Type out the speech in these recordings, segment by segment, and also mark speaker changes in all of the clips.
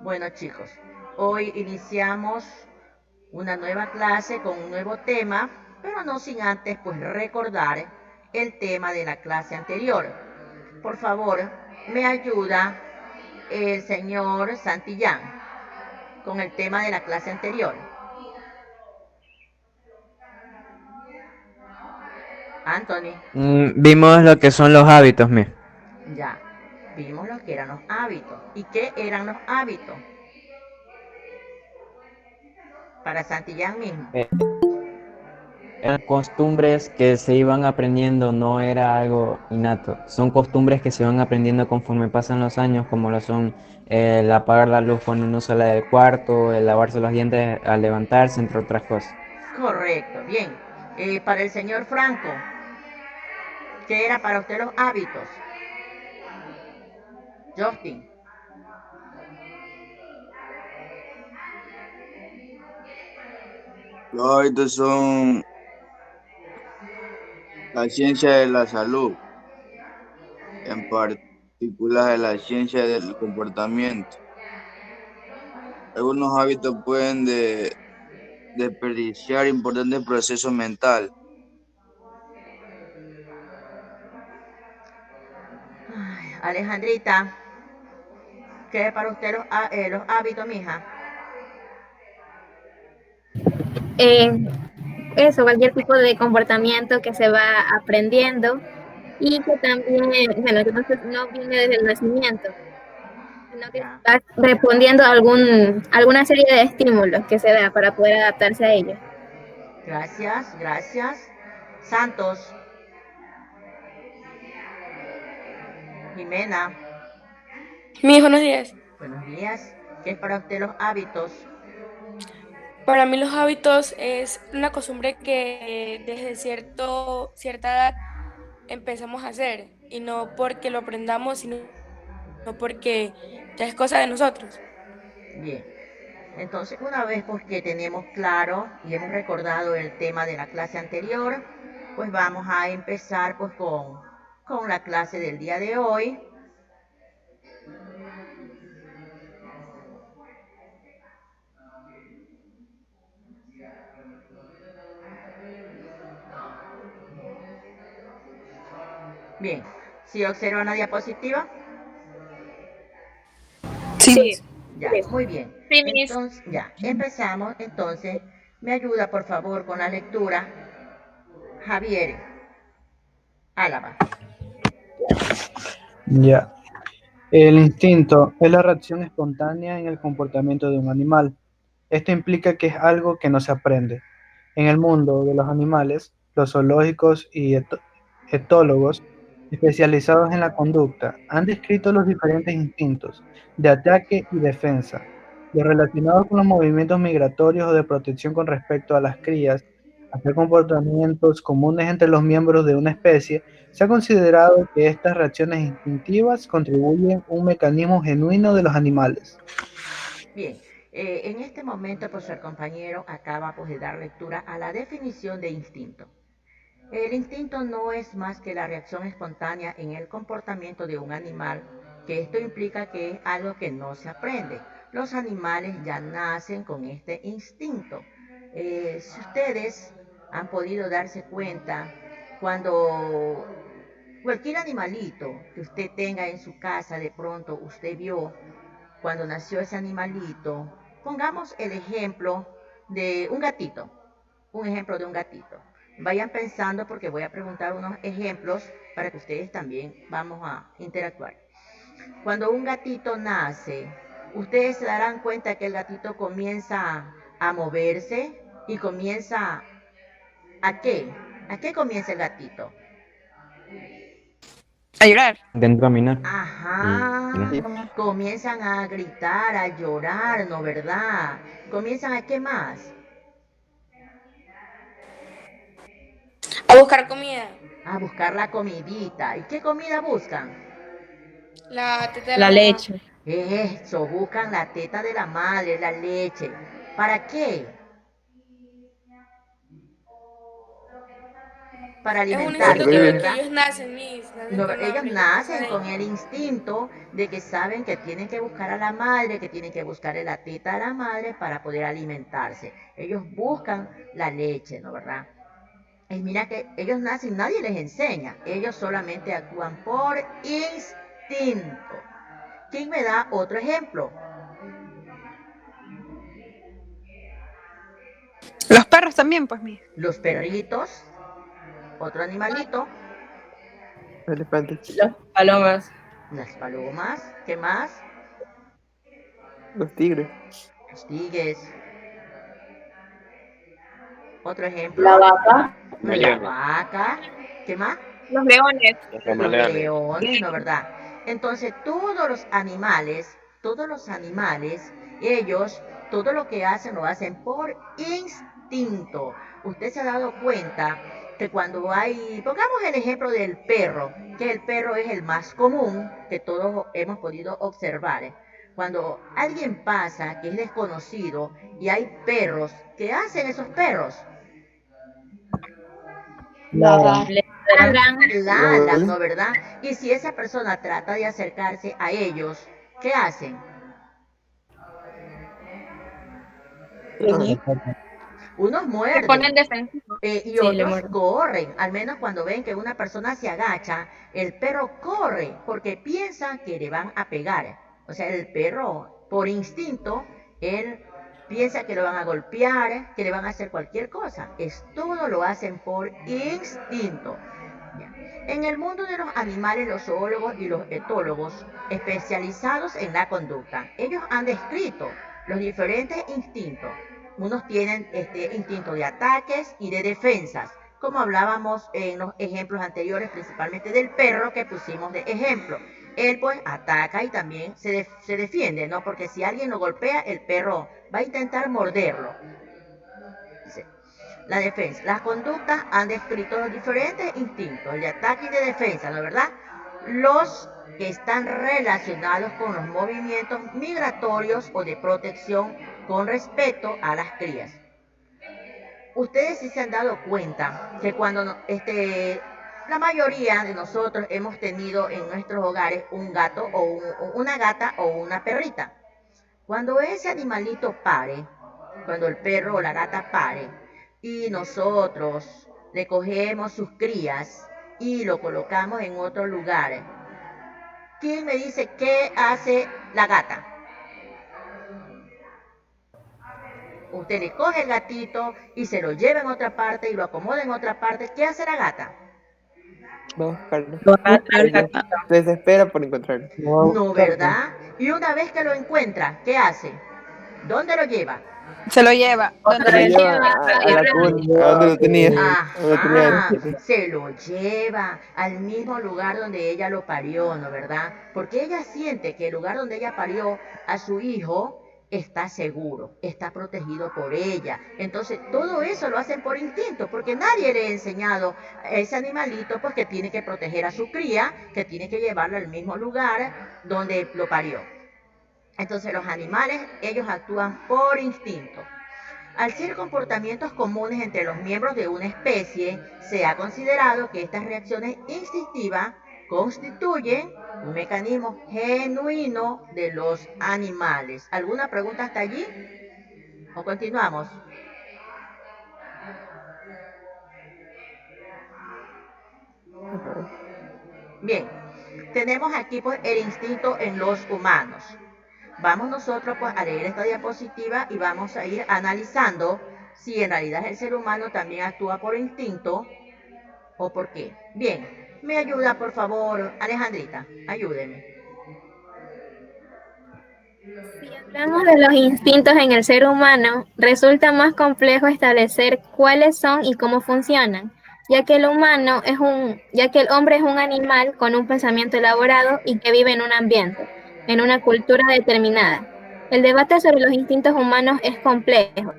Speaker 1: Bueno chicos, hoy iniciamos una nueva clase con un nuevo tema, pero no sin antes pues recordar el tema de la clase anterior. Por favor, me ayuda el señor Santillán con el tema de la clase anterior. Anthony,
Speaker 2: Vimos lo que son los hábitos, mi.
Speaker 1: ya vimos lo que eran los hábitos. ¿Y qué eran los hábitos? Para Santillán mismo.
Speaker 2: Eh, Eran costumbres que se iban aprendiendo, no era algo innato. Son costumbres que se van aprendiendo conforme pasan los años, como lo son el apagar la luz cuando uno sale del cuarto, el lavarse los dientes al levantarse, entre otras cosas.
Speaker 1: Correcto, bien. Para el señor Franco, ¿qué era para usted los hábitos? Justin.
Speaker 3: Los hábitos son la ciencia de la salud, en particular de la ciencia del comportamiento. Algunos hábitos pueden desperdiciar importantes procesos mentales.
Speaker 1: Ay, Alejandrita, ¿qué es para usted los hábitos, mija?
Speaker 4: Eh, Eso, cualquier tipo de comportamiento que se va aprendiendo y que también, bueno, que no viene desde el nacimiento, sino que
Speaker 1: Ya.
Speaker 4: va respondiendo a alguna serie de estímulos que se da para poder adaptarse a ellos.
Speaker 1: Gracias, gracias. Santos, Jimena,
Speaker 5: Mis buenos días.
Speaker 1: buenos días. ¿Qué es para usted los hábitos?
Speaker 5: Para mí los hábitos es una costumbre que desde cierta edad empezamos a hacer y no porque lo aprendamos, sino porque ya es cosa de nosotros.
Speaker 1: Bien. Entonces, una vez pues que tenemos claro y hemos recordado el tema de la clase anterior, pues vamos a empezar pues con la clase del día de hoy. Bien, si observan la diapositiva,
Speaker 5: Sí.
Speaker 4: Sí,
Speaker 1: ya, muy bien.
Speaker 4: sí, Miss.
Speaker 1: Entonces, ya, empezamos. Entonces, me ayuda por favor con la lectura Javier Álava.
Speaker 6: Ya. El instinto es la reacción espontánea en el comportamiento de un animal. Esto implica que es algo que no se aprende. En el mundo de los animales, los zoológicos y etólogos especializados en la conducta han descrito los diferentes instintos de ataque y defensa, los relacionados con los movimientos migratorios o de protección con respecto a las crías, hacer comportamientos comunes entre los miembros de una especie. Se ha considerado que estas reacciones instintivas contribuyen a un mecanismo genuino de los animales.
Speaker 1: Bien, en este momento pues el compañero acaba pues de dar lectura a la definición de instinto. El instinto no es más que la reacción espontánea en el comportamiento de un animal, que esto implica que es algo que no se aprende. Los animales ya nacen con este instinto. Si ustedes han podido darse cuenta, cuando cualquier animalito que usted tenga en su casa, de pronto usted vio cuando nació ese animalito, pongamos el ejemplo de un ejemplo de un gatito. Vayan pensando porque voy a preguntar unos ejemplos para que ustedes también vamos a interactuar. Cuando un gatito nace, ustedes se darán cuenta que el gatito comienza a moverse y comienza ¿a qué? ¿A qué comienza el gatito?
Speaker 5: A llorar.
Speaker 2: Intento caminar. Y no.
Speaker 1: Ajá, comienzan a gritar, a llorar, ¿no verdad? Comienzan a qué más?
Speaker 5: A buscar comida.
Speaker 1: A buscar la comidita. ¿Y qué comida buscan?
Speaker 5: La teta de la
Speaker 4: La
Speaker 5: mamá.
Speaker 4: leche.
Speaker 1: Eso, buscan la teta de la madre, la leche. ¿Para qué? para
Speaker 5: Es un
Speaker 1: alimentarse,
Speaker 5: instinto
Speaker 1: ¿no,
Speaker 5: que
Speaker 1: verdad?
Speaker 5: ellos nacen, Miss, nacen
Speaker 1: No,
Speaker 5: con
Speaker 1: ellos
Speaker 5: hambre, es cosa
Speaker 1: nacen
Speaker 5: de
Speaker 1: con
Speaker 5: ellos.
Speaker 1: el instinto de que saben que tienen que buscar a la madre, que tienen que buscarle la teta a la madre para poder alimentarse. Ellos buscan la leche, ¿no, verdad? Y mira que ellos nacen, nadie les enseña, ellos solamente actúan por instinto. ¿Quién me da otro ejemplo?
Speaker 7: Los perros también, pues, Miss.
Speaker 1: Los perritos, otro animalito,
Speaker 8: Elefantes.
Speaker 9: Las palomas.
Speaker 1: las palomas, ¿qué más?
Speaker 8: Los tigres.
Speaker 1: Los tigres. Otro
Speaker 9: La
Speaker 1: ejemplo,
Speaker 9: vaca.
Speaker 1: la vaca, ¿qué más?
Speaker 4: Los leones.
Speaker 1: Los leones, ¿no, verdad? Entonces, todos los animales, ellos, todo lo que hacen lo hacen por instinto. Usted se ha dado cuenta que cuando hay, pongamos el ejemplo del perro, que el perro es el más común que todos hemos podido observar. Cuando alguien pasa que es desconocido y hay perros, ¿qué hacen esos perros?
Speaker 6: Ladran.
Speaker 4: Ladran.
Speaker 1: Ladran, ¿no, verdad? Y si esa persona trata de acercarse a ellos, ¿qué hacen? Unos
Speaker 4: Se
Speaker 1: muerden
Speaker 4: ponen defensivos.
Speaker 1: y
Speaker 9: Sí, le
Speaker 1: otros
Speaker 9: muerden.
Speaker 1: corren. Al menos cuando ven que una persona se agacha, el perro corre porque piensa que le van a pegar. O sea, el perro, por instinto, él piensa que lo van a golpear, que le van a hacer cualquier cosa. Todo lo hacen por instinto. En el mundo de los animales, los zoólogos y los etólogos, especializados en la conducta, ellos han descrito los diferentes instintos. Unos tienen este instinto de ataques y de defensas, como hablábamos en los ejemplos anteriores, principalmente del perro que pusimos de ejemplo. Él pues ataca y también se defiende, ¿no? Porque si alguien lo golpea, el perro va a intentar morderlo. La defensa. Las conductas han descrito los diferentes instintos, el de ataque y de defensa, ¿no es verdad? Los que están relacionados con los movimientos migratorios o de protección con respecto a las crías. Ustedes sí se han dado cuenta que cuando la mayoría de nosotros hemos tenido en nuestros hogares un gato o una gata o una perrita. Cuando ese animalito pare, cuando el perro o la gata pare, y nosotros le cogemos sus crías y lo colocamos en otro lugar, ¿quién me dice qué hace la gata? Usted le coge el gatito y se lo lleva en otra parte y lo acomoda en otra parte. ¿Qué hace la gata?
Speaker 8: Va a buscarlo.
Speaker 9: Buscarlo.
Speaker 8: Se desespera por encontrarlo.
Speaker 1: No, ¿verdad? Y una vez que lo encuentra, ¿qué hace? ¿Dónde lo lleva?
Speaker 7: Se lo lleva.
Speaker 9: Otra
Speaker 8: Se
Speaker 9: vez.
Speaker 8: lo lleva a la cuna, a donde lo tenía. Donde lo tenía.
Speaker 1: Ajá, se lo lleva al mismo lugar donde ella lo parió, ¿no, verdad? Porque ella siente que el lugar donde ella parió a su hijo está seguro, está protegido por ella. Entonces, todo eso lo hacen por instinto, porque nadie le ha enseñado a ese animalito pues que tiene que proteger a su cría, que tiene que llevarlo al mismo lugar donde lo parió. Entonces, los animales, ellos actúan por instinto. Al ser comportamientos comunes entre los miembros de una especie, se ha considerado que estas reacciones instintivas constituyen un mecanismo genuino de los animales. ¿Alguna pregunta hasta allí? ¿O continuamos? Bien, tenemos aquí pues el instinto en los humanos. Vamos nosotros pues a leer esta diapositiva y vamos a ir analizando si en realidad el ser humano también actúa por instinto o por qué. Bien, me ayuda por favor, Alejandrita, ayúdeme.
Speaker 4: Si hablamos de los instintos en el ser humano, resulta más complejo establecer cuáles son y cómo funcionan, ya que el hombre es un animal con un pensamiento elaborado y que vive en un ambiente, en una cultura determinada. El debate sobre los instintos humanos es complejo.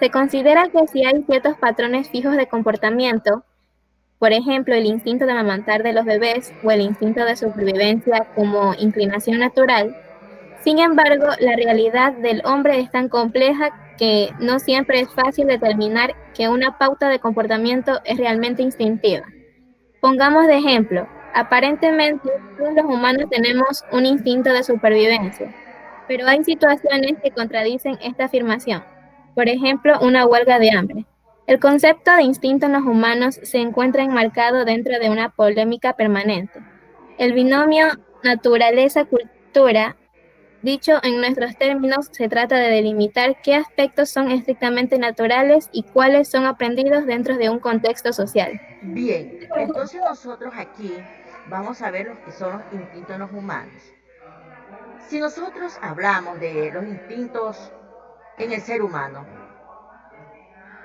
Speaker 4: Se considera que si hay ciertos patrones fijos de comportamiento, por ejemplo, el instinto de amamantar de los bebés o el instinto de supervivencia como inclinación natural. Sin embargo, la realidad del hombre es tan compleja que no siempre es fácil determinar que una pauta de comportamiento es realmente instintiva. Pongamos de ejemplo, aparentemente todos los humanos tenemos un instinto de supervivencia, pero hay situaciones que contradicen esta afirmación. Por ejemplo, una huelga de hambre. El concepto de instinto en los humanos se encuentra enmarcado dentro de una polémica permanente. El binomio naturaleza-cultura, dicho en nuestros términos, se trata de delimitar qué aspectos son estrictamente naturales y cuáles son aprendidos dentro de un contexto social.
Speaker 1: Bien, entonces nosotros aquí vamos a ver los que son los instintos en los humanos. Si nosotros hablamos de los instintos en el ser humano,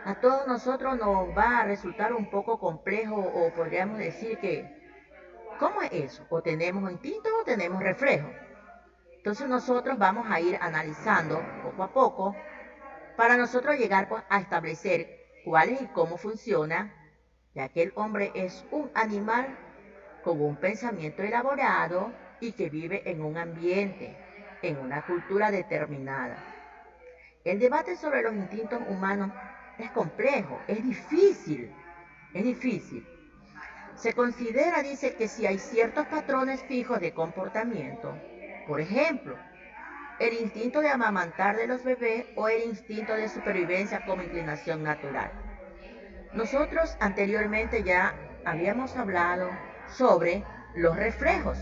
Speaker 1: a todos nosotros nos va a resultar un poco complejo o podríamos decir que, ¿cómo es eso? O tenemos instinto o tenemos reflejo. Entonces nosotros vamos a ir analizando poco a poco para nosotros llegar a establecer cuál es y cómo funciona, ya que el hombre es un animal con un pensamiento elaborado y que vive en un ambiente, en una cultura determinada. El debate sobre los instintos humanos es complejo, es difícil. Se considera, dice, que si hay ciertos patrones fijos de comportamiento, por ejemplo, el instinto de amamantar de los bebés o el instinto de supervivencia como inclinación natural. Nosotros anteriormente ya habíamos hablado sobre los reflejos.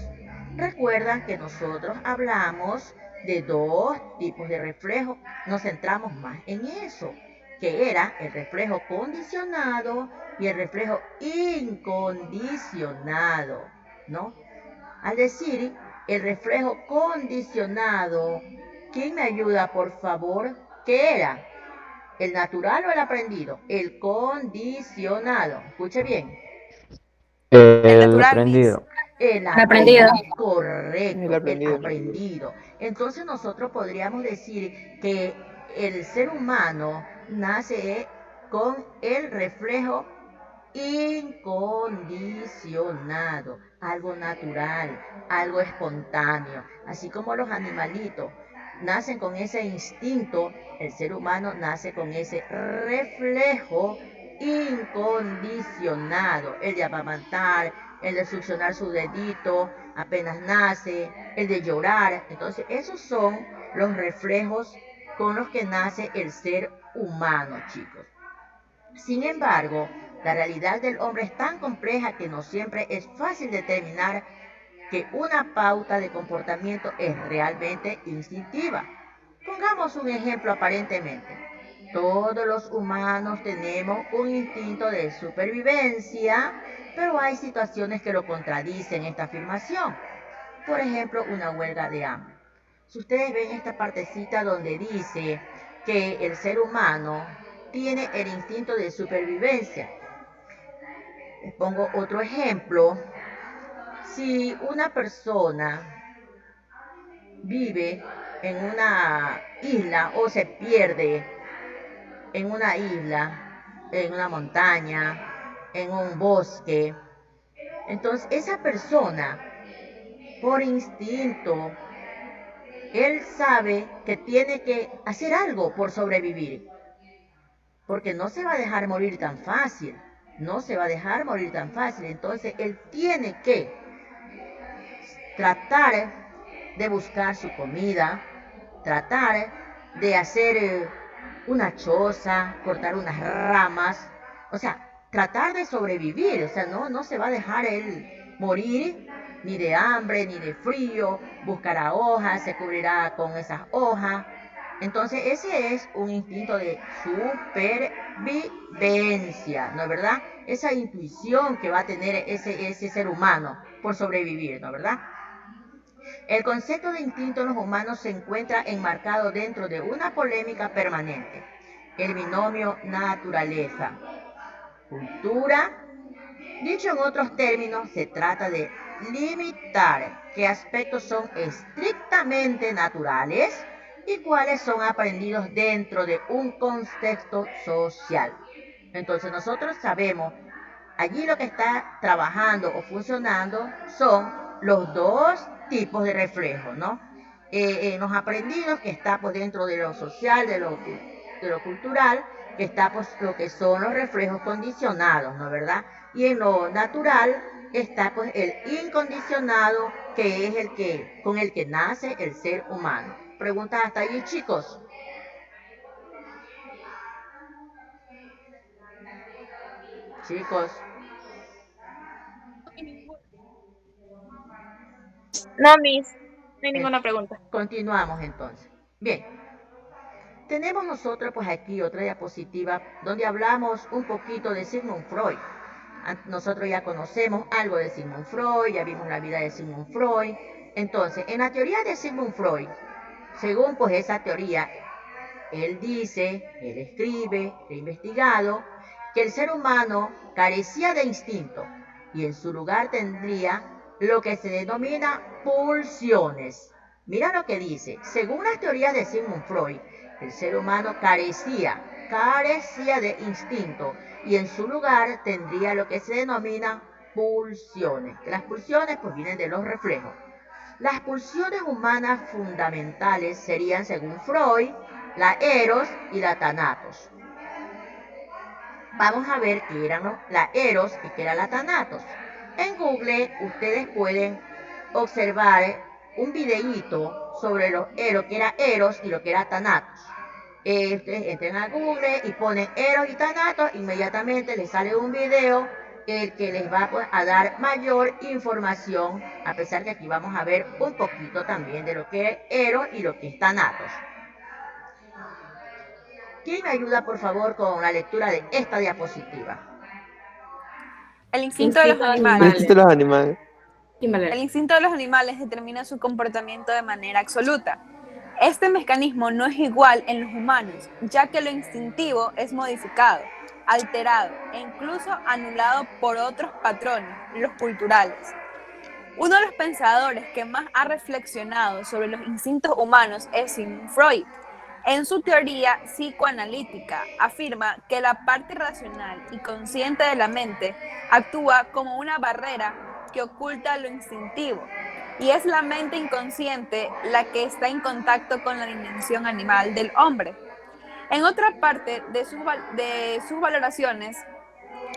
Speaker 1: Recuerdan que nosotros hablamos de dos tipos de reflejos, nos centramos más en eso, que era el reflejo condicionado y el reflejo incondicionado, ¿no? Al decir el reflejo condicionado, ¿quién me ayuda, por favor? ¿Qué era? ¿El natural o el aprendido? El condicionado. Escuche bien.
Speaker 2: El
Speaker 7: natural,
Speaker 2: aprendido.
Speaker 1: El
Speaker 4: aprendido.
Speaker 1: Correcto,
Speaker 8: El aprendido.
Speaker 1: el aprendido. Entonces nosotros podríamos decir que el ser humano nace con el reflejo incondicionado, algo natural, algo espontáneo, así como los animalitos nacen con ese instinto, el ser humano nace con ese reflejo incondicionado, el de amamantar, el de succionar su dedito apenas nace, el de llorar. Entonces esos son los reflejos con los que nace el ser humano, chicos. Sin embargo, la realidad del hombre es tan compleja que no siempre es fácil determinar que una pauta de comportamiento es realmente instintiva. Pongamos un ejemplo aparentemente. Todos los humanos tenemos un instinto de supervivencia, pero hay situaciones que lo contradicen esta afirmación. Por ejemplo, una huelga de hambre. Si ustedes ven esta partecita donde dice que el ser humano tiene el instinto de supervivencia. Les pongo otro ejemplo. Si una persona vive en una isla o se pierde en una isla, en una montaña, en un bosque, entonces esa persona, por instinto, él sabe que tiene que hacer algo por sobrevivir, porque no se va a dejar morir tan fácil, entonces él tiene que tratar de buscar su comida, tratar de hacer una choza, cortar unas ramas, o sea, tratar de sobrevivir, o sea, no se va a dejar él morir ni de hambre, ni de frío, buscará hojas, se cubrirá con esas hojas. Entonces ese es un instinto de supervivencia, ¿no es verdad? Esa intuición que va a tener ese ser humano por sobrevivir, ¿no es verdad? El concepto de instinto en los humanos se encuentra enmarcado dentro de una polémica permanente, el binomio naturaleza-cultura. Dicho en otros términos, se trata de limitar qué aspectos son estrictamente naturales y cuáles son aprendidos dentro de un contexto social. Entonces nosotros sabemos, allí lo que está trabajando o funcionando son los dos tipos de reflejos, ¿no? Los aprendidos que está por dentro de lo social, de lo de lo cultural, que está pues lo que son los reflejos condicionados, ¿no verdad? Y en lo natural está pues el incondicionado, que es el que con el que nace el ser humano. Preguntas hasta allí, chicos. Chicos,
Speaker 4: No, Miss, no hay ninguna pregunta.
Speaker 1: continuamos entonces. Bien, tenemos nosotros pues aquí otra diapositiva donde hablamos un poquito de Sigmund Freud. Nosotros ya conocemos algo de Sigmund Freud, ya vimos la vida de Sigmund Freud. Entonces, en la teoría de Sigmund Freud, según pues esa teoría, él dice, él escribe, ha investigado, que el ser humano carecía de instinto y en su lugar tendría lo que se denomina pulsiones. Mira lo que dice, según las teorías de Sigmund Freud, el ser humano carecía de instinto y en su lugar tendría lo que se denomina pulsiones. Las pulsiones pues vienen de los reflejos. Las pulsiones humanas fundamentales serían, según Freud, la eros y la thanatos. Vamos a ver qué eran la eros y qué era la thanatos. En Google ustedes pueden observar un videíto sobre lo que era eros y lo que era thanatos. Entren a Google y ponen eros y thanatos, inmediatamente les sale un video el que les va pues, a dar mayor información, a pesar que aquí vamos a ver un poquito también de lo que es eros y lo que es thanatos. ¿Quién me ayuda por favor con la lectura de esta diapositiva?
Speaker 7: El instinto de los animales.
Speaker 8: El instinto de los animales.
Speaker 7: El instinto de los animales determina su comportamiento de manera absoluta. Este mecanismo no es igual en los humanos, ya que lo instintivo es modificado, alterado e incluso anulado por otros patrones, los culturales. Uno de los pensadores que más ha reflexionado sobre los instintos humanos es Sigmund Freud. En su teoría psicoanalítica afirma que la parte racional y consciente de la mente actúa como una barrera que oculta lo instintivo, y es la mente inconsciente la que está en contacto con la dimensión animal del hombre. En otra parte de sus valoraciones,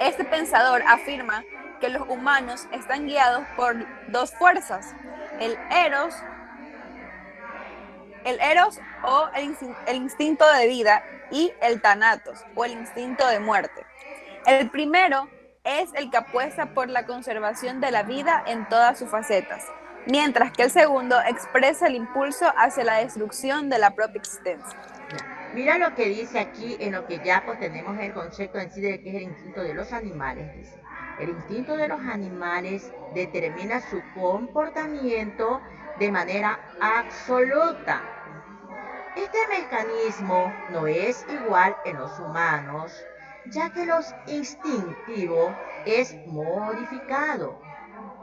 Speaker 7: este pensador afirma que los humanos están guiados por dos fuerzas, el eros o el instinto de vida y el thanatos o el instinto de muerte. El primero es el que apuesta por la conservación de la vida en todas sus facetas, mientras que el segundo expresa el impulso hacia la destrucción de la propia existencia.
Speaker 1: Mira lo que dice aquí, en lo que ya pues tenemos el concepto en sí de que es el instinto de los animales. Dice, el instinto de los animales determina su comportamiento de manera absoluta. Este mecanismo no es igual en los humanos, ya que lo instintivo es modificado,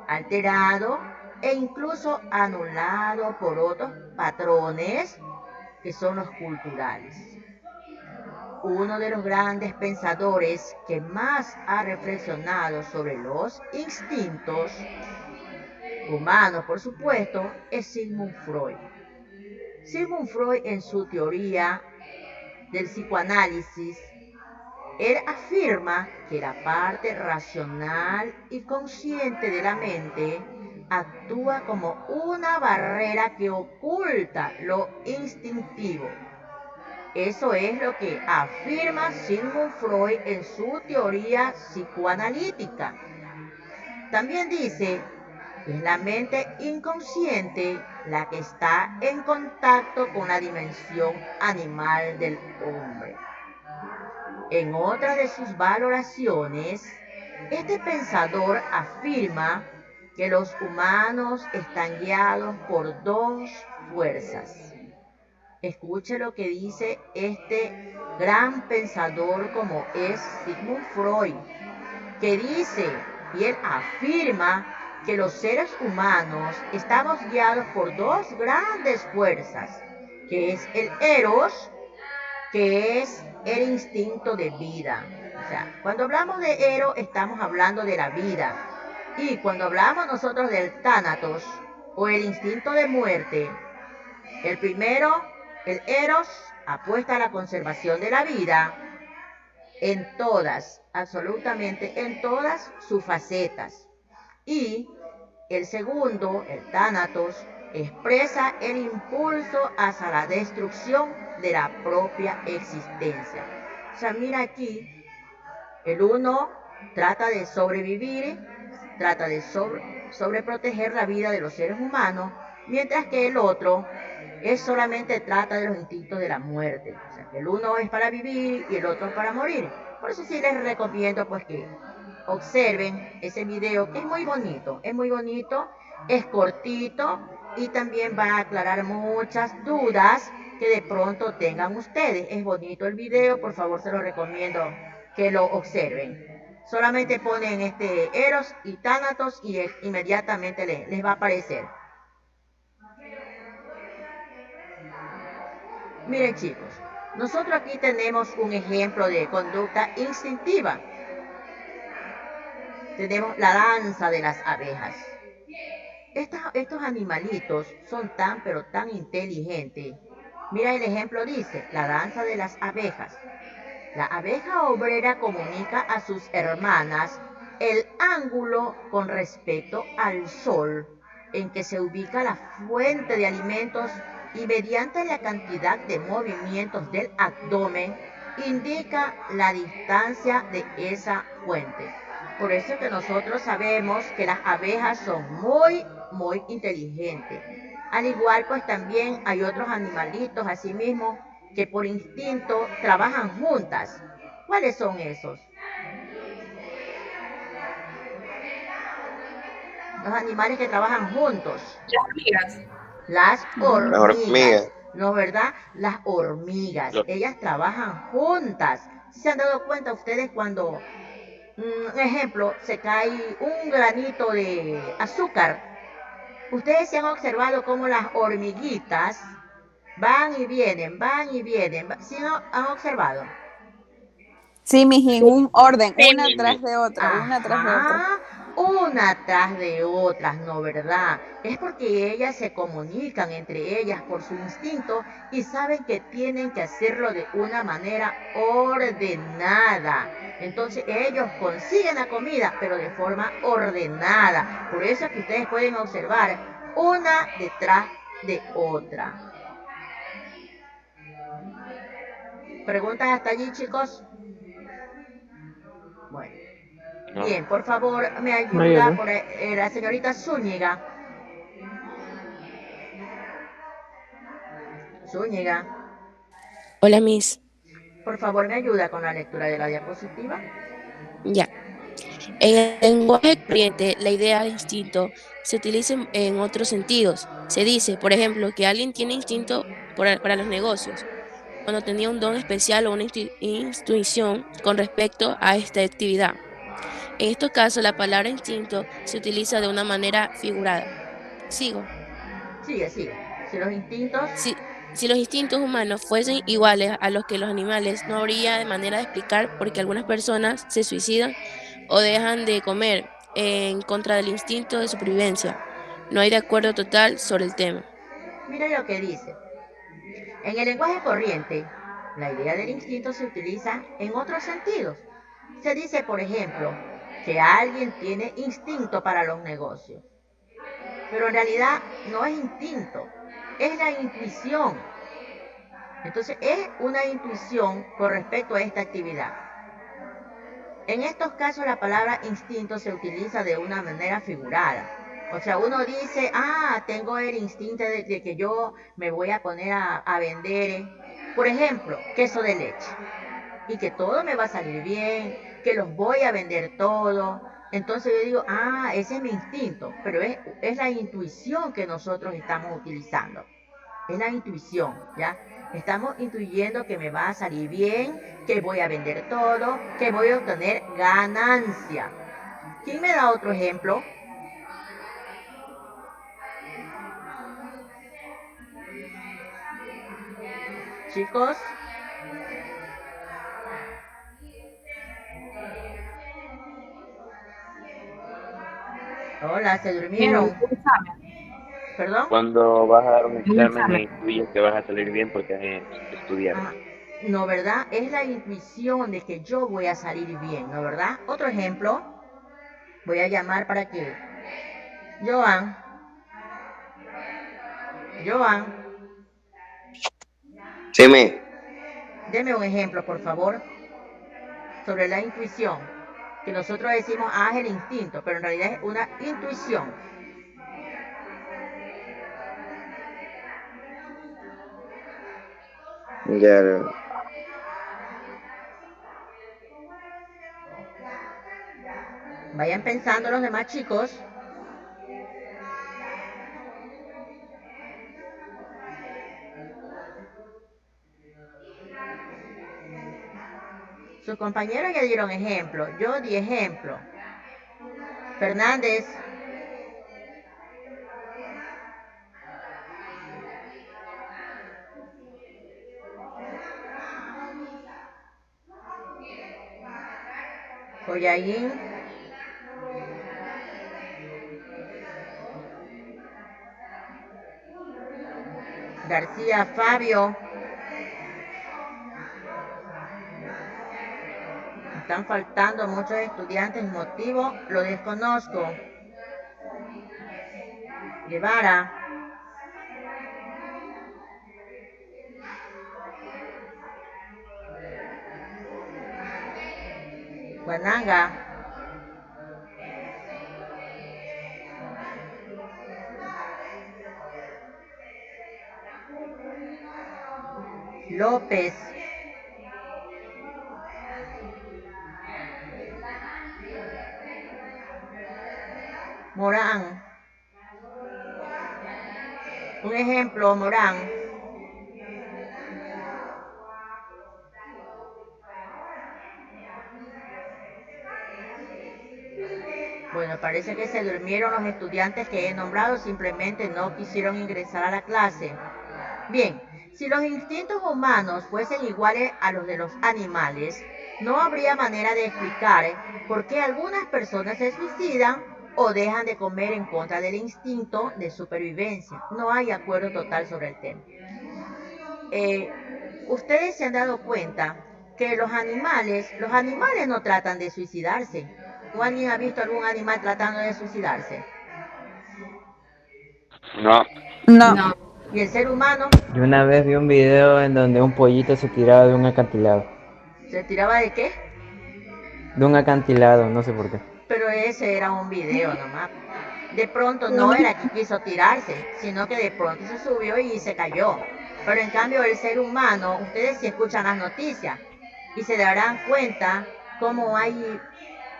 Speaker 1: alterado e incluso anulado por otros patrones que son los culturales. Uno de los grandes pensadores que más ha reflexionado sobre los instintos humanos, por supuesto, es Sigmund Freud. Sigmund Freud, en su teoría del psicoanálisis, él afirma que la parte racional y consciente de la mente actúa como una barrera que oculta lo instintivo. Eso es lo que afirma Sigmund Freud en su teoría psicoanalítica. También dice que es la mente inconsciente la que está en contacto con la dimensión animal del hombre. En otra de sus valoraciones, este pensador afirma que los humanos están guiados por dos fuerzas. Escuche lo que dice este gran pensador como es Sigmund Freud, que dice, y él afirma que los seres humanos estamos guiados por dos grandes fuerzas, que es el eros, que es el instinto de vida. O sea, cuando hablamos de eros estamos hablando de la vida, y cuando hablamos nosotros del thanatos o el instinto de muerte, el primero El Eros apuesta a la conservación de la vida en todas, absolutamente en todas sus facetas. Y el segundo, el Tánatos, expresa el impulso hacia la destrucción de la propia existencia. O sea, mira aquí, el uno trata de sobrevivir, trata de sobreproteger la vida de los seres humanos, mientras que el otro solamente trata de los instintos de la muerte. O sea, que el uno es para vivir y el otro es para morir. Por eso sí les recomiendo pues que observen ese video, que es muy bonito, es cortito y también va a aclarar muchas dudas que de pronto tengan ustedes. Es bonito el video, por favor se lo recomiendo que lo observen. Solamente ponen Eros y Tánatos y inmediatamente les va a aparecer. Miren chicos, nosotros aquí tenemos un ejemplo de conducta instintiva. Tenemos la danza de las abejas. Estos animalitos son tan pero tan inteligentes. Mira el ejemplo dice, la danza de las abejas. La abeja obrera comunica a sus hermanas el ángulo con respecto al sol en que se ubica la fuente de alimentos y mediante la cantidad de movimientos del abdomen indica la distancia de esa fuente. Por eso es que nosotros sabemos que las abejas son muy inteligentes. Al igual pues también hay otros animalitos asimismo que por instinto trabajan juntas. ¿Cuáles son esos? Los animales que trabajan juntos.
Speaker 5: Las hormigas.
Speaker 1: Las
Speaker 8: Las
Speaker 1: hormigas.
Speaker 8: hormigas.
Speaker 1: ¿No, verdad? Las hormigas. Ellas trabajan juntas. ¿Sí se han dado cuenta ustedes cuando, ejemplo, se cae un granito de azúcar? Ustedes se han observado cómo las hormiguitas van y vienen, van y vienen. ¿Sí no han observado?
Speaker 7: Sí, mijín, un orden,
Speaker 5: Sí.
Speaker 7: una tras de otra, una tras de otra.
Speaker 1: Ajá, una tras de otras, ¿no, verdad? Es porque ellas se comunican entre ellas por su instinto y saben que tienen que hacerlo de una manera ordenada. Entonces ellos consiguen la comida, pero de forma ordenada. Por eso es que ustedes pueden observar una detrás de otra. ¿Preguntas hasta allí, chicos? Bueno.
Speaker 8: No.
Speaker 1: Bien, por favor, me ayuda
Speaker 6: Mariela.
Speaker 1: por la señorita Zúñiga. Zúñiga,
Speaker 5: Hola, Miss.
Speaker 1: por favor, me ayuda con la lectura de la diapositiva.
Speaker 5: Ya. En el lenguaje corriente, la idea de instinto se utiliza en otros sentidos. Se dice, por ejemplo, que alguien tiene instinto para los negocios, cuando tenía un don especial o una intuición con respecto a esta actividad. En estos casos, la palabra instinto se utiliza de una manera figurada. Sigo.
Speaker 1: Sigue. Si los instintos,
Speaker 5: Si los instintos humanos fuesen iguales a los que los animales, no habría de manera de explicar por qué algunas personas se suicidan o dejan de comer en contra del instinto de supervivencia. No hay de acuerdo total sobre el tema.
Speaker 1: mire lo que dice. En el lenguaje corriente, la idea del instinto se utiliza en otros sentidos. Se dice, por ejemplo, que alguien tiene instinto para los negocios. Pero en realidad no es instinto, es la intuición. Entonces es una intuición con respecto a esta actividad. En estos casos la palabra instinto se utiliza de una manera figurada. O sea, uno dice, tengo el instinto de que yo me voy a poner a vender, por ejemplo, queso de leche. Y que todo me va a salir bien, que los voy a vender todo. Entonces yo digo, ese es mi instinto. Pero es la intuición que nosotros estamos utilizando. Es la intuición, ¿ya? Estamos intuyendo que me va a salir bien, que voy a vender todo, que voy a obtener ganancia. ¿Quién me da otro ejemplo? Chicos. Hola, ¿se durmieron? ¿Perdón?
Speaker 8: Cuando vas a dar un
Speaker 4: Un
Speaker 8: examen
Speaker 4: examen.
Speaker 8: y intuyes que vas a salir bien porque has estudiado.
Speaker 1: Ah, no, ¿verdad? Es la intuición de que yo voy a salir bien, ¿no, verdad? Otro ejemplo, voy a llamar para que Joan, Joan,
Speaker 9: Sí, me.
Speaker 1: deme un ejemplo, por favor, sobre la intuición, que nosotros decimos, ah, es el instinto, pero en realidad es una intuición.
Speaker 9: Ya.
Speaker 1: Vayan pensando los demás chicos. Sus compañeros ya dieron ejemplo, yo di ejemplo. Fernández, Joyaín, García, Fabio. Están faltando muchos estudiantes, motivo lo desconozco. Guevara, Guananga, López, Morán. Un ejemplo, Morán. Bueno, parece que se durmieron los estudiantes que he nombrado, simplemente no quisieron ingresar a la clase. Bien, si los instintos humanos fuesen iguales a los de los animales, no habría manera de explicar por qué algunas personas se suicidan o dejan de comer en contra del instinto de supervivencia. No hay acuerdo total sobre el tema. Ustedes se han dado cuenta que los animales no tratan de suicidarse. ¿O alguien ha visto algún animal tratando de suicidarse?
Speaker 8: No,
Speaker 7: No.
Speaker 4: No.
Speaker 1: ¿Y el ser humano
Speaker 2: Yo una vez vi un video en donde un pollito se tiraba de un acantilado.
Speaker 1: se tiraba de qué?
Speaker 2: De un acantilado, no sé por qué.
Speaker 1: Pero ese era un video nomás. De pronto no era que quiso tirarse, sino que de pronto se subió y se cayó. Pero en cambio el ser humano, ustedes si escuchan las noticias y se darán cuenta cómo hay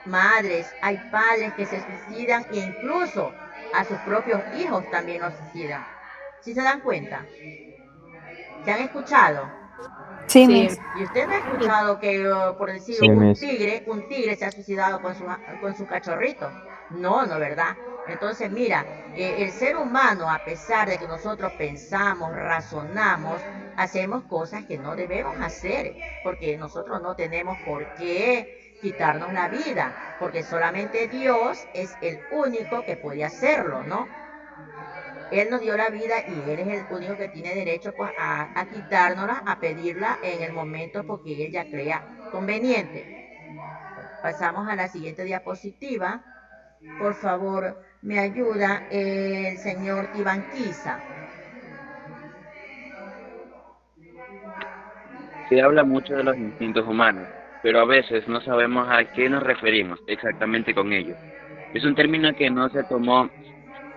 Speaker 1: madres, hay padres que se suicidan e incluso a sus propios hijos también los suicidan. ¿Sí se dan cuenta? ¿Se han escuchado?
Speaker 7: Sí,
Speaker 4: Sí.
Speaker 7: Miss.
Speaker 1: Y usted no ha escuchado que, por decir,
Speaker 2: Sí, Miss.
Speaker 1: un tigre se ha suicidado con su cachorrito. No, no, ¿verdad? Entonces, mira, el ser humano, a pesar de que nosotros pensamos, razonamos, hacemos cosas que no debemos hacer, porque nosotros no tenemos por qué quitarnos la vida, porque solamente Dios es el único que puede hacerlo, ¿no? Él nos dio la vida y Él es el único que tiene derecho pues, a quitárnosla, a pedirla en el momento porque Él ya crea conveniente. Pasamos a la siguiente diapositiva. Por favor, me ayuda el señor Ibanquiza.
Speaker 8: se habla mucho de los instintos humanos, pero a veces no sabemos a qué nos referimos exactamente con ellos. Es un término que no se tomó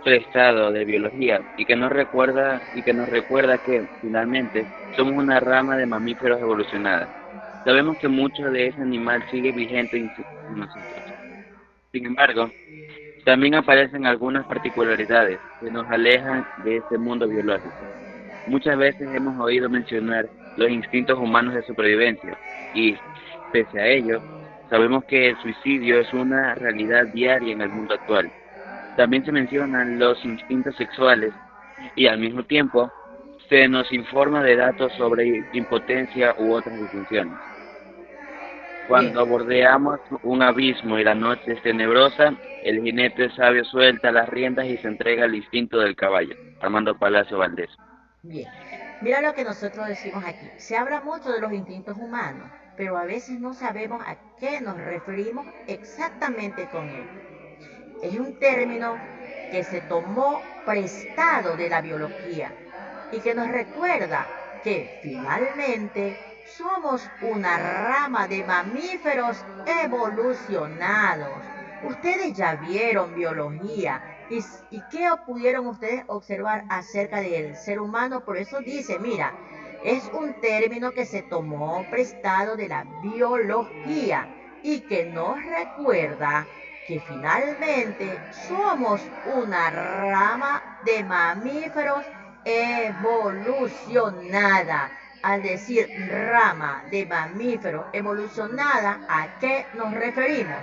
Speaker 8: prestado de biología y que nos recuerda que finalmente somos una rama de mamíferos evolucionada. Sabemos que mucho de ese animal sigue vigente en nosotros. Sin embargo, también aparecen algunas particularidades que nos alejan de este mundo biológico. Muchas veces hemos oído mencionar los instintos humanos de supervivencia y, pese a ello, sabemos que el suicidio es una realidad diaria en el mundo actual. También se mencionan los instintos sexuales y al mismo tiempo se nos informa de datos sobre impotencia u otras disfunciones.
Speaker 1: Bien,
Speaker 8: Cuando bordeamos un abismo y la noche es tenebrosa, el jinete sabio suelta las riendas y se entrega al instinto del caballo. Armando Palacio Valdés.
Speaker 1: Bien, mira lo que nosotros decimos aquí. Se habla mucho de los instintos humanos, pero a veces no sabemos a qué nos referimos exactamente con él. Es un término que se tomó prestado de la biología y que nos recuerda que finalmente somos una rama de mamíferos evolucionados. Ustedes ya vieron biología y qué pudieron ustedes observar acerca del ser humano. Por eso dice, mira, es un término que se tomó prestado de la biología y que nos recuerda que finalmente somos una rama de mamíferos evolucionada. Al decir rama de mamíferos evolucionada, ¿a qué nos referimos?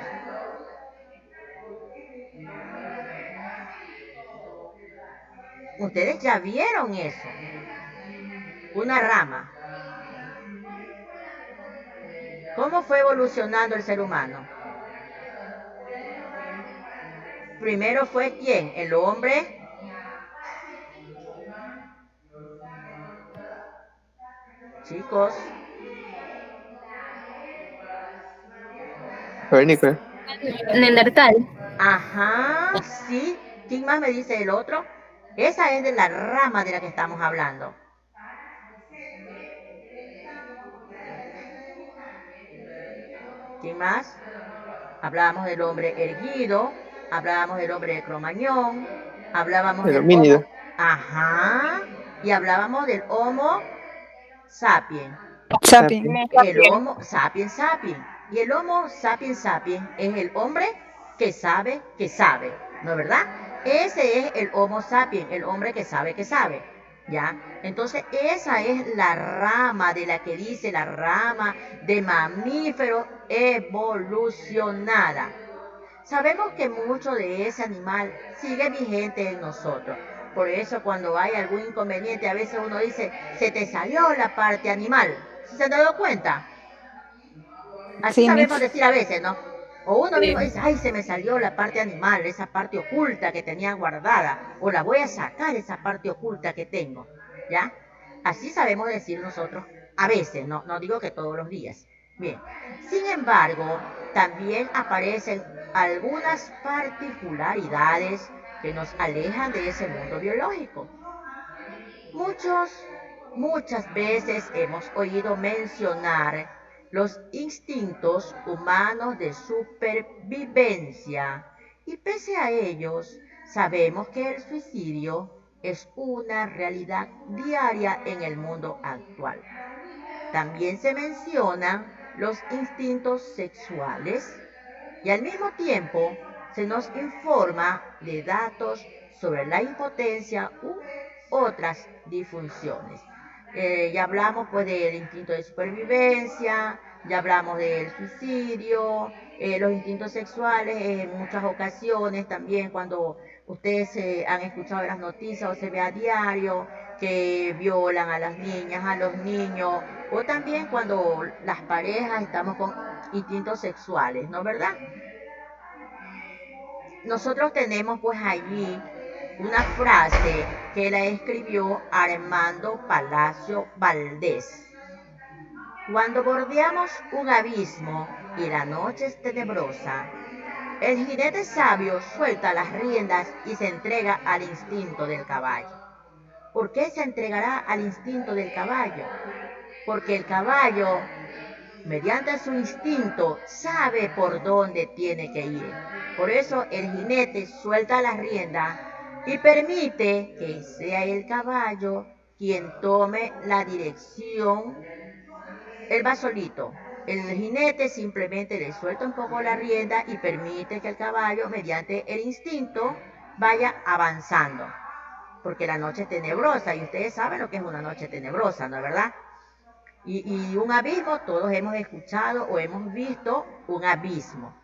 Speaker 1: Ustedes ya vieron eso. Una rama. ¿Cómo fue evolucionando el ser humano? Primero fue ¿quién? El hombre. Chicos.
Speaker 9: Cavernícola.
Speaker 4: Neandertal.
Speaker 1: Ajá, sí. ¿Quién más me dice el otro? Esa es de la rama de la que estamos hablando. ¿Quién más? Hablábamos del hombre erguido, hablábamos del hombre de Cromañón, hablábamos
Speaker 9: El
Speaker 1: del
Speaker 9: homínido.
Speaker 1: Homo. Ajá. Y hablábamos del Homo sapiens.
Speaker 7: Sapien.
Speaker 1: El Homo sapiens sapiens. Y el Homo sapiens sapiens es el hombre que sabe, ¿no es verdad? Ese es el Homo sapiens, el hombre que sabe, ¿ya? Entonces esa es la rama de la que dice la rama de mamífero evolucionada. Sabemos que mucho de ese animal sigue vigente en nosotros. Por eso cuando hay algún inconveniente, a veces uno dice, se te salió la parte animal. ¿Se han dado cuenta? Así
Speaker 7: Sí,
Speaker 1: sabemos
Speaker 7: Miss.
Speaker 1: decir a veces, ¿no? O uno mismo dice, ay, se me salió la parte animal, esa parte oculta que tenía guardada, o la voy a sacar, esa parte oculta que tengo, ¿ya? Así sabemos decir nosotros, a veces, no digo que todos los días. Bien, sin embargo, también aparecen algunas particularidades que nos alejan de ese mundo biológico. Muchas veces hemos oído mencionar los instintos humanos de supervivencia y pese a ellos sabemos que el suicidio es una realidad diaria en el mundo actual. También se mencionan los instintos sexuales y al mismo tiempo se nos informa de datos sobre la impotencia u otras disfunciones. Ya hablamos pues del instinto de supervivencia, ya hablamos del suicidio, los instintos sexuales en muchas ocasiones también cuando ustedes han escuchado las noticias o se ve a diario que violan a las niñas, a los niños, o también cuando las parejas estamos con instintos sexuales, ¿no es verdad? Nosotros tenemos pues allí una frase que la escribió Armando Palacio Valdés. Cuando bordeamos un abismo y la noche es tenebrosa, el jinete sabio suelta las riendas y se entrega al instinto del caballo. ¿Por qué se entregará al instinto del caballo? Porque el caballo, mediante su instinto, sabe por dónde tiene que ir. Por eso el jinete suelta las riendas y permite que sea el caballo quien tome la dirección. Él va solito. El jinete simplemente le suelta un poco la rienda y permite que el caballo, mediante el instinto, vaya avanzando. Porque la noche es tenebrosa y ustedes saben lo que es una noche tenebrosa, ¿no es verdad? Y un abismo, todos hemos escuchado o hemos visto un abismo.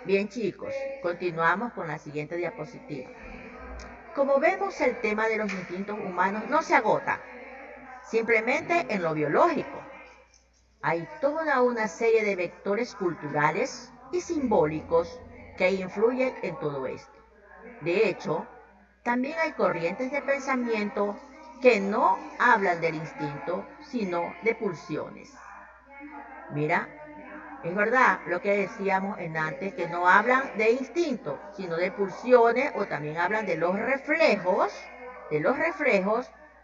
Speaker 1: Bien chicos, continuamos con la siguiente diapositiva. Como vemos, el tema de los instintos humanos no se agota simplemente en lo biológico. Hay toda una serie de vectores culturales y simbólicos que influyen en todo esto. De hecho, También hay corrientes de pensamiento que no hablan del instinto, sino de pulsiones. Mira, es verdad lo que decíamos en antes, que no hablan de instinto, sino de pulsiones, o también hablan de los reflejos,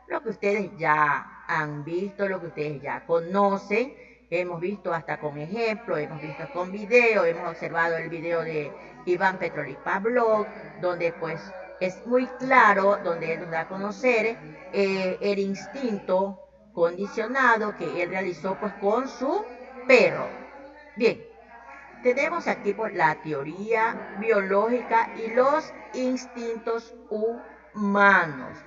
Speaker 1: lo que ustedes ya han visto, lo que ustedes ya conocen. Hemos visto hasta con ejemplos, hemos visto con video, hemos observado el video de Iván Petrolic Pavlov, donde pues es muy claro, donde él nos da a conocer el instinto condicionado que él realizó pues con su perro. Bien, tenemos aquí pues la teoría biológica y los instintos humanos.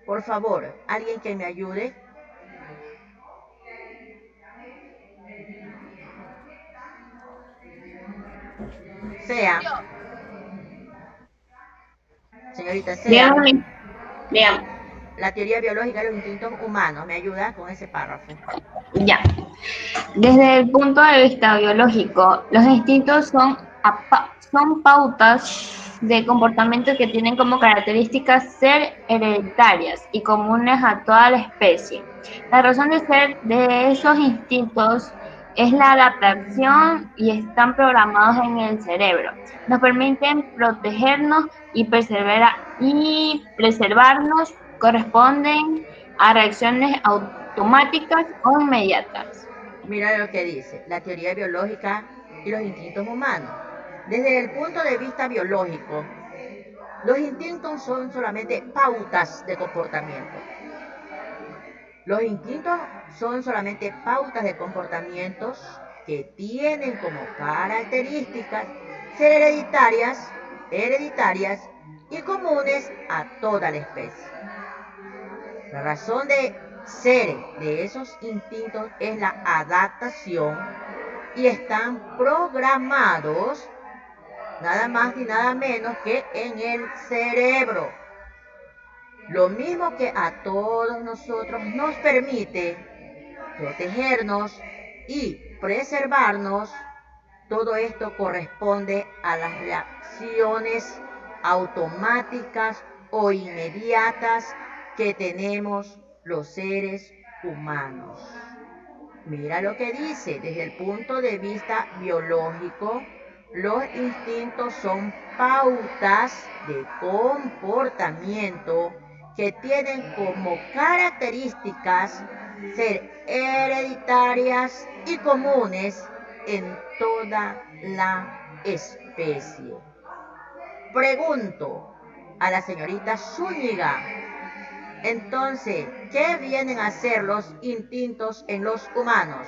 Speaker 1: Por favor, alguien que me ayude. Sea. Señorita Sea.
Speaker 9: Bien,
Speaker 1: La teoría biológica y los instintos humanos. ¿Me ayuda con ese párrafo?
Speaker 9: ya. Desde el punto de vista biológico, los instintos son pautas de comportamiento que tienen como características ser hereditarias y comunes a toda la especie. La razón de ser de esos instintos es la adaptación y están programados en el cerebro. Nos permiten protegernos y preservarnos, corresponden a reacciones automáticas o inmediatas.
Speaker 1: Mira lo que dice la teoría biológica y los instintos humanos. Desde el punto de vista biológico, los instintos son solamente pautas de comportamiento. Los instintos son solamente pautas de comportamientos que tienen como características ser hereditarias y comunes a toda la especie. La razón de ser de esos instintos es la adaptación y están programados nada más y nada menos que en el cerebro. Lo mismo que a todos nosotros nos permite protegernos y preservarnos, todo esto corresponde a las reacciones automáticas o inmediatas que tenemos los seres humanos. Mira lo que dice, desde el punto de vista biológico, los instintos son pautas de comportamiento que tienen como características ser hereditarias y comunes en toda la especie. Pregunto a la señorita Zúñiga, entonces, ¿qué vienen a ser los instintos en los humanos?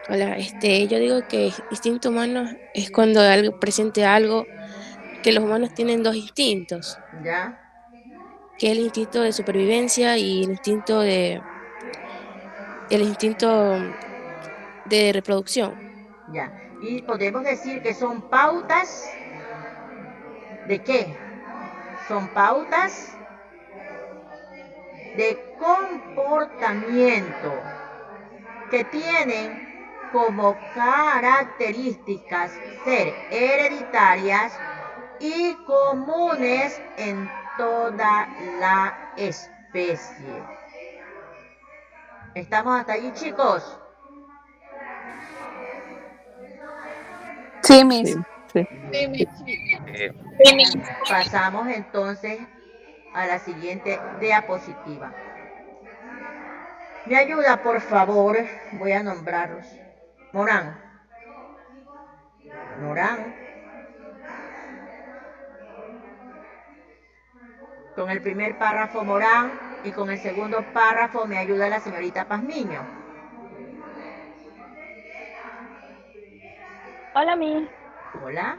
Speaker 5: Hola, yo digo que instinto humano es cuando algo presente algo, que los humanos tienen dos instintos,
Speaker 1: ¿Ya?
Speaker 5: que es el instinto de supervivencia y el instinto de reproducción.
Speaker 1: Ya. Y podemos decir que son pautas ¿de qué? Son pautas de comportamiento que tienen como características ser hereditarias y comunes en toda la especie. ¿Estamos hasta allí, chicos?
Speaker 7: Sí, Miss.
Speaker 10: Sí.
Speaker 1: Pasamos entonces a la siguiente diapositiva. ¿Me ayuda, por favor? Voy a nombrarlos. Morán. Con el primer párrafo Morán y con el segundo párrafo me ayuda la señorita Pazmiño.
Speaker 11: Hola, Miss.
Speaker 1: Hola.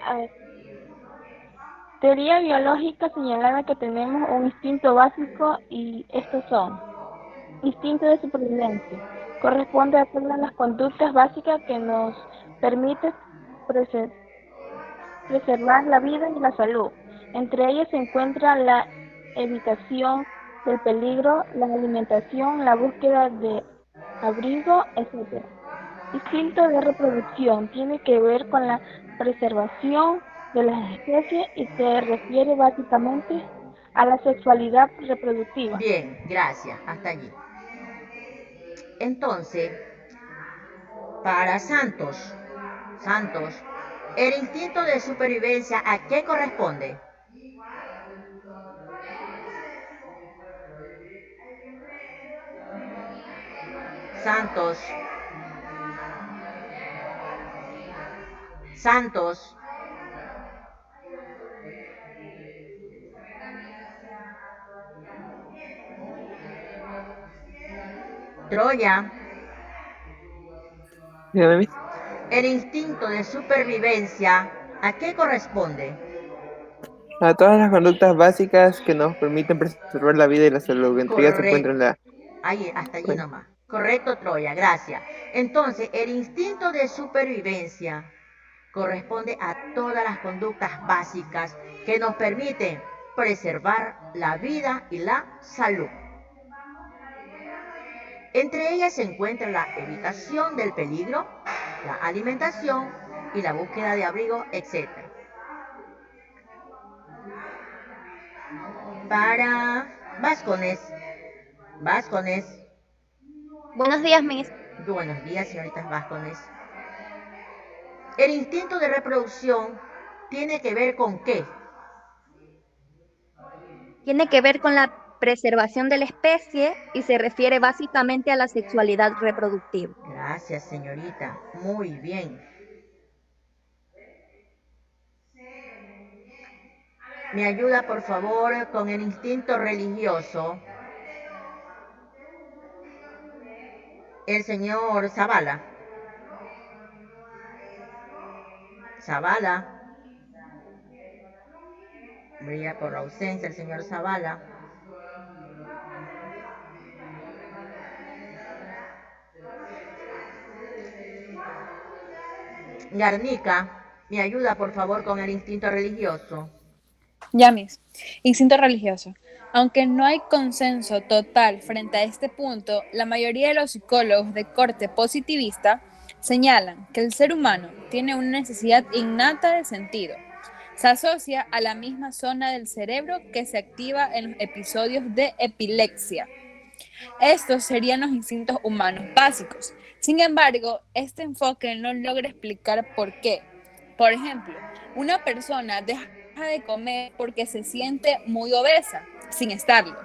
Speaker 11: A ver. Teoría biológica señalaba que tenemos un instinto básico y estos son: instinto de supervivencia. Corresponde a todas las conductas básicas que nos permiten preservar la vida y la salud. Entre ellas se encuentra la evitación del peligro, la alimentación, la búsqueda de abrigo, etc. Instinto de reproducción tiene que ver con la preservación de las especies y se refiere básicamente a la sexualidad reproductiva.
Speaker 1: Bien, gracias. Hasta allí. Entonces, para Santos, el instinto de supervivencia, ¿a qué corresponde? Santos, Santos, Troya,
Speaker 10: Dígame, Miss.
Speaker 1: el instinto de supervivencia, ¿a qué corresponde?
Speaker 10: A todas las conductas básicas que nos permiten preservar la vida y la salud. Entre ellas se encuentran
Speaker 1: Correcto.
Speaker 10: la...
Speaker 1: Ahí, hasta allí
Speaker 10: Bueno,
Speaker 1: nomás. Correcto, Troya, gracias. Entonces, el instinto de supervivencia corresponde a todas las conductas básicas que nos permiten preservar la vida y la salud. Entre ellas se encuentra la evitación del peligro, la alimentación y la búsqueda de abrigo, etc. Para Vázquez,
Speaker 4: Buenos días, Miss.
Speaker 1: buenos días, señoritas Vázquez. El instinto de reproducción tiene que ver con qué.
Speaker 12: Tiene que ver con la preservación de la especie y se refiere básicamente a la sexualidad reproductiva.
Speaker 1: Gracias, señorita. Muy bien. ¿Me ayuda, por favor, con el instinto religioso? El señor Zavala. Zavala. Brilla por la ausencia el señor Zavala. Garnica, ¿me ayuda, por favor, con el instinto religioso?
Speaker 7: Ya, Miss. Instinto religioso. Aunque no hay consenso total frente a este punto, la mayoría de los psicólogos de corte positivista señalan que el ser humano tiene una necesidad innata de sentido. Se asocia a la misma zona del cerebro que se activa en los episodios de epilepsia. Estos serían los instintos humanos básicos. Sin embargo, este enfoque no logra explicar por qué. Por ejemplo, una persona deja de comer porque se siente muy obesa, sin estarlo.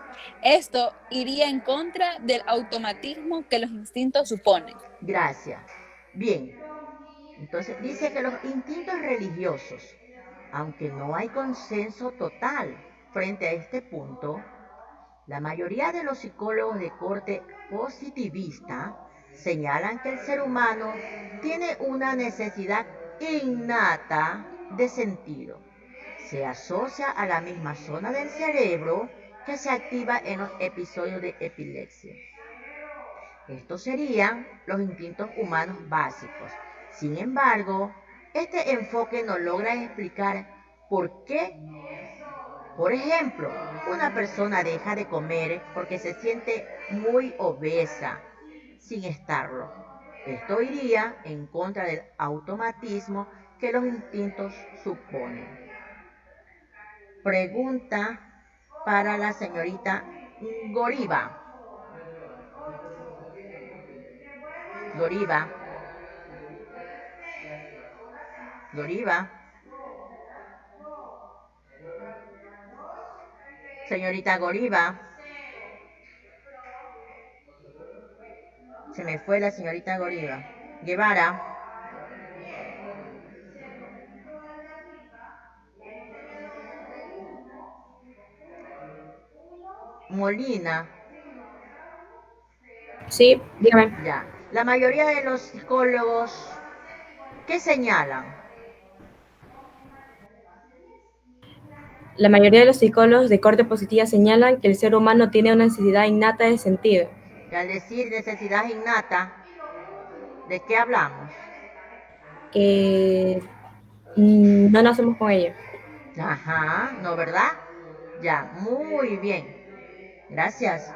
Speaker 7: Esto iría en contra del automatismo que los instintos suponen.
Speaker 1: Gracias. Bien, entonces dice que los instintos religiosos, aunque no hay consenso total frente a este punto, la mayoría de los psicólogos de corte positivista señalan que el ser humano tiene una necesidad innata de sentido. Se asocia a la misma zona del cerebro que se activa en los episodios de epilepsia. Estos serían los instintos humanos básicos. Sin embargo, este enfoque no logra explicar por qué. Por ejemplo, una persona deja de comer porque se siente muy obesa sin estarlo. Esto iría en contra del automatismo que los instintos suponen. Pregunta para la señorita Goriba. Goriba. Goriba. Señorita Goriba. Se me fue la señorita Goriba. Guevara. Molina.
Speaker 12: Sí, dígame.
Speaker 1: Ya. La mayoría de los psicólogos, ¿qué señalan?
Speaker 12: La mayoría de los psicólogos de corte positiva señalan que el ser humano tiene una necesidad innata de sentido.
Speaker 1: Y al decir necesidad innata, ¿de qué hablamos?
Speaker 12: Que no nacemos con ella.
Speaker 1: Ajá, ¿no, verdad? Ya, muy bien. Gracias.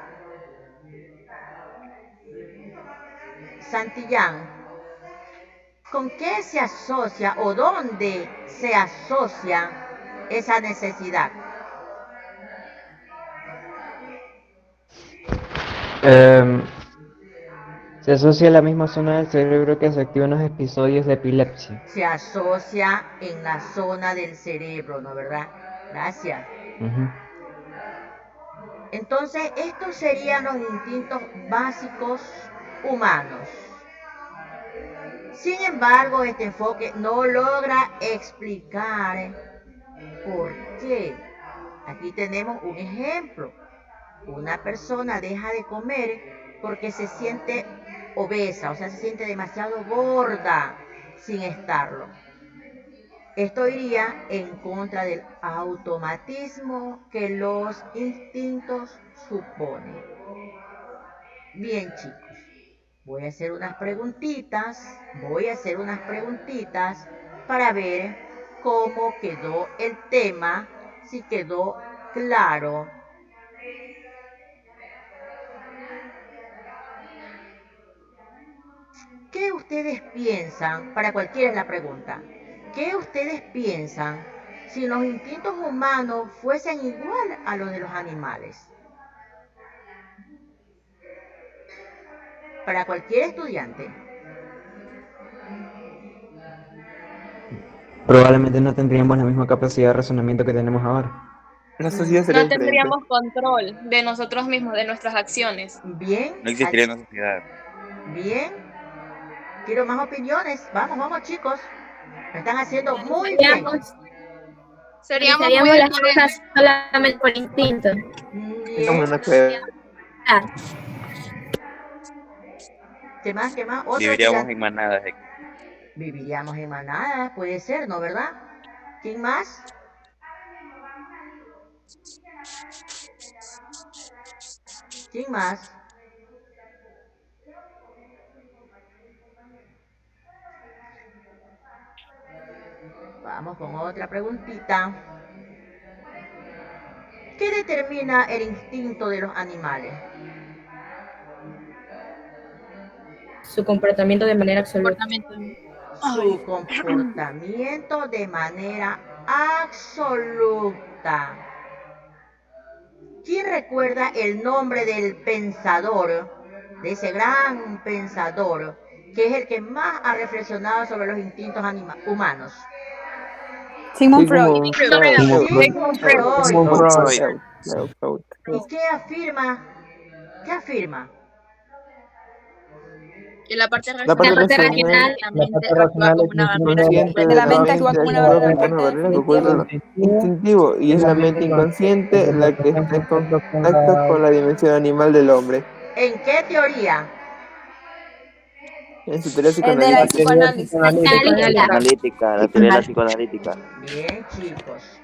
Speaker 1: Santillán, ¿con qué se asocia o dónde se asocia esa necesidad?
Speaker 2: Em, Se asocia a la misma zona del cerebro que se activan los episodios de epilepsia.
Speaker 1: Se asocia en la zona del cerebro, ¿no verdad? Gracias.
Speaker 2: Ujú.
Speaker 1: Entonces, estos serían los instintos básicos humanos. Sin embargo, este enfoque no logra explicar por qué. Aquí tenemos un ejemplo. Una persona deja de comer porque se siente obesa, o sea, se siente demasiado gorda sin estarlo. Esto iría en contra del automatismo que los instintos suponen. Bien, chicos, voy a hacer unas preguntitas para ver cómo quedó el tema, si quedó claro. ¿Qué ustedes piensan? Para cualquiera es la pregunta. ¿Qué ustedes piensan si los instintos humanos fuesen igual a los de los animales? Para cualquier estudiante.
Speaker 2: Probablemente no tendríamos la misma capacidad de razonamiento que tenemos ahora.
Speaker 10: La sociedad sería
Speaker 7: No
Speaker 10: diferente.
Speaker 7: tendríamos control de nosotros mismos, de nuestras acciones.
Speaker 1: Bien.
Speaker 8: No existiría una sociedad.
Speaker 1: Bien. Quiero más opiniones. Vamos chicos. Lo están haciendo muy bien.
Speaker 4: Seríamos las cosas solamente por instinto.
Speaker 10: Estamos en una cueva.
Speaker 1: ¿Qué más? Otro
Speaker 8: Viviríamos
Speaker 1: estudiante.
Speaker 8: en manadas.
Speaker 1: Viviríamos en manadas, puede ser, ¿no verdad? ¿Quién más? ¿Quién más? Vamos con otra preguntita. ¿Qué determina el instinto de los animales?
Speaker 12: Su comportamiento de manera absoluta.
Speaker 1: Su comportamiento de manera absoluta. ¿Quién recuerda el nombre del pensador, de ese gran pensador, que es el que más ha reflexionado sobre los instintos humanos?
Speaker 7: Sigmund Freud.
Speaker 1: Sigmund Freud.
Speaker 10: Freud.
Speaker 1: ¿Y qué afirma? ¿Qué afirma?
Speaker 7: Y la parte
Speaker 10: La parte racional,
Speaker 7: la mente actúa como una barrera
Speaker 10: consciente de la mente actúa como una barrera que oculta lo instintivo y es la mente inconsciente la que está en contacto con la dimensión animal del hombre.
Speaker 1: ¿En qué teoría?
Speaker 10: En su teoría
Speaker 7: de la
Speaker 10: psicoanalítica.
Speaker 8: Analítica, la teoría de la psicoanalítica.
Speaker 1: Bien, chicos.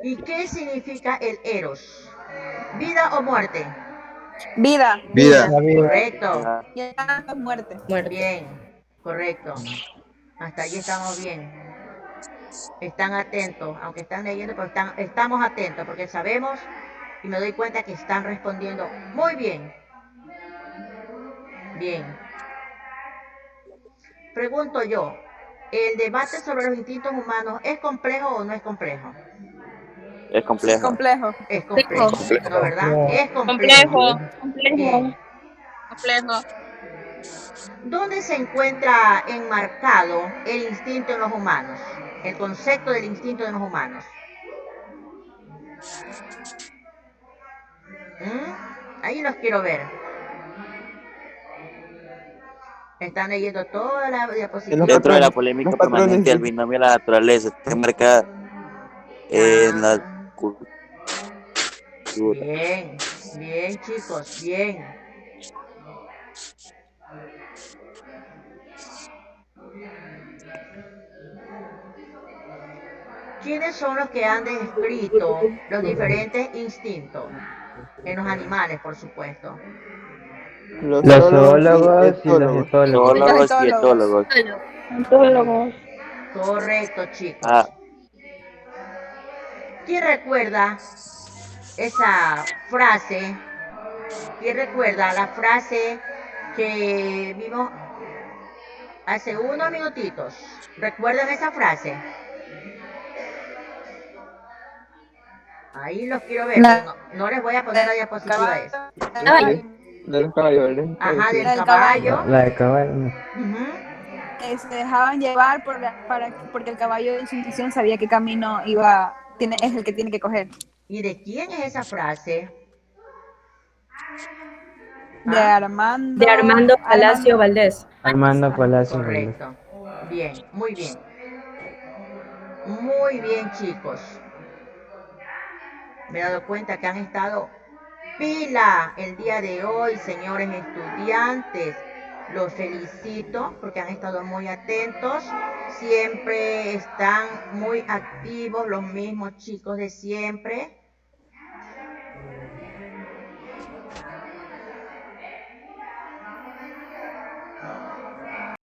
Speaker 1: ¿Y qué significa el eros? ¿Vida o muerte?
Speaker 7: Vida.
Speaker 1: Correcto.
Speaker 7: Ya es muerte.
Speaker 1: Bien, correcto. Hasta allí estamos bien. Están atentos, aunque están leyendo, pero estamos atentos porque sabemos y me doy cuenta que están respondiendo muy bien. Bien. Pregunto yo, ¿el debate sobre los instintos humanos es complejo o no es complejo?
Speaker 8: Es complejo.
Speaker 7: Complejo.
Speaker 1: Es complejo, ¿no verdad? Es complejo. Bien.
Speaker 7: Complejo.
Speaker 1: ¿Dónde se encuentra enmarcado el instinto en los humanos? El concepto del instinto en los humanos. Ahí los quiero ver. Están leyendo toda la diapositiva.
Speaker 8: Dentro de la polémica permanente del binomio de la naturaleza, está enmarcada en la cultura.
Speaker 1: Bien, bien chicos, bien. ¿Quiénes son los que han descrito los diferentes instintos? En los animales, por supuesto.
Speaker 2: Los zoólogos y los etólogos.
Speaker 8: Zoólogos y etólogos.
Speaker 11: Antólogos.
Speaker 1: Correcto, chicos. ¿Quién recuerda esa frase? ¿Quién recuerda la frase que vimos Hace unos minutitos. ¿Recuerdan esa frase? Ahí los quiero ver, pero no les voy a poner la diapositiva esa.
Speaker 10: De los caballos, ¿verdad?
Speaker 1: Ajá, del
Speaker 7: Del
Speaker 1: caballo.
Speaker 2: La de caballo.
Speaker 1: Ujú.
Speaker 7: Se dejaban llevar porque el caballo en su intuición sabía qué camino es el que tiene que coger.
Speaker 1: ¿Y de quién es esa frase?
Speaker 7: De Armando.
Speaker 12: De Armando Palacio Valdés.
Speaker 2: Armando Palacio.
Speaker 1: Correcto. Bien, muy bien. Muy bien, chicos. Me he dado cuenta que han estado pila el día de hoy, señores estudiantes. Los felicito porque han estado muy atentos. Siempre están muy activos los mismos chicos de siempre.